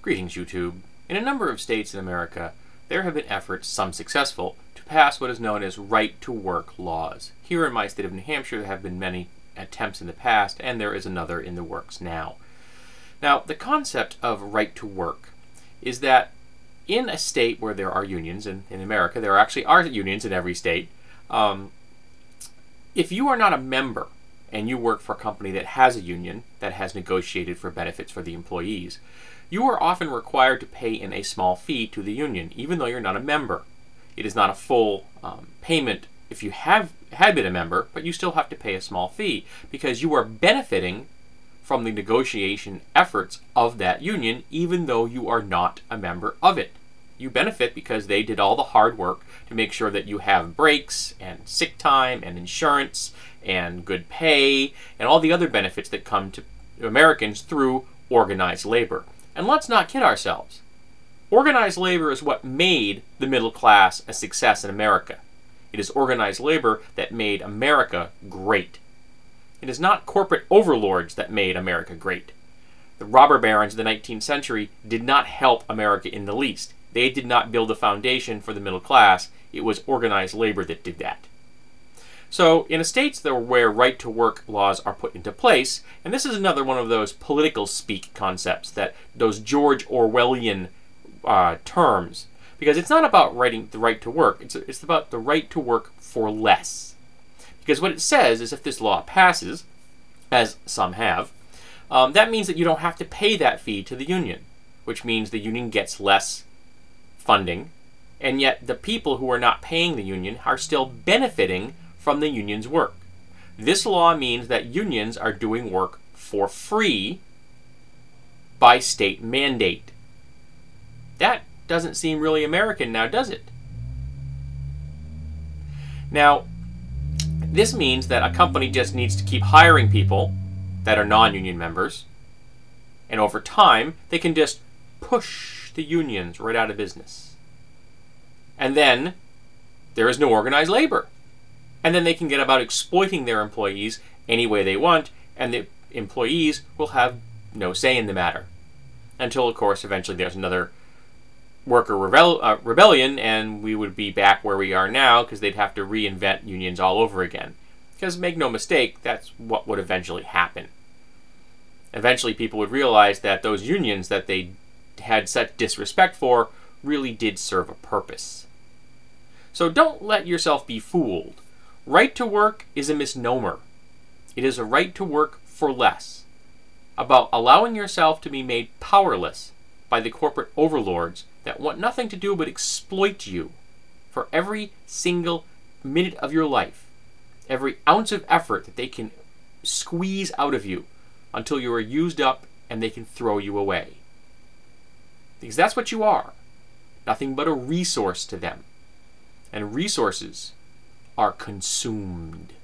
Greetings, YouTube. In a number of states in America, there have been efforts, some successful, to pass what is known as right-to-work laws. Here in my state of New Hampshire, there have been many attempts in the past, and there is another in the works now. Now, the concept of right-to-work is that in a state where there are unions, and in America there actually are unions in every state, if you are not a member and you work for a company that has a union that has negotiated for benefits for the employees, you are often required to pay in a small fee to the union, even though you're not a member. It is not a full payment if you had been a member, but you still have to pay a small fee because you are benefiting from the negotiation efforts of that union, even though you are not a member of it. You benefit because they did all the hard work to make sure that you have breaks and sick time and insurance and good pay and all the other benefits that come to Americans through organized labor. And let's not kid ourselves. Organized labor is what made the middle class a success in America. It is organized labor that made America great. It is not corporate overlords that made America great. The robber barons of the 19th century did not help America in the least. They did not build a foundation for the middle class. It was organized labor that did that. So in states where right-to-work laws are put into place, and this is another one of those political speak concepts, that those George Orwellian terms, because it's not about the right to work, it's about the right to work for less. Because what it says is if this law passes, as some have, that means that you don't have to pay that fee to the union, which means the union gets less funding, and yet the people who are not paying the union are still benefiting from the union's work. This law means that unions are doing work for free by state mandate. That doesn't seem really American now, does it? Now, this means that a company just needs to keep hiring people that are non-union members, and over time, they can just push the unions right out of business. And then, there is no organized labor. And then they can get about exploiting their employees any way they want, and the employees will have no say in the matter. Until, of course, eventually there's another worker rebellion, and we would be back where we are now because they'd have to reinvent unions all over again. Because make no mistake, that's what would eventually happen. Eventually people would realize that those unions that they had such disrespect for really did serve a purpose. So don't let yourself be fooled. Right to work is a misnomer. It is a right to work for less, about allowing yourself to be made powerless by the corporate overlords that want nothing to do but exploit you for every single minute of your life, every ounce of effort that they can squeeze out of you until you are used up and they can throw you away. Because that's what you are, nothing but a resource to them. And resources are consumed.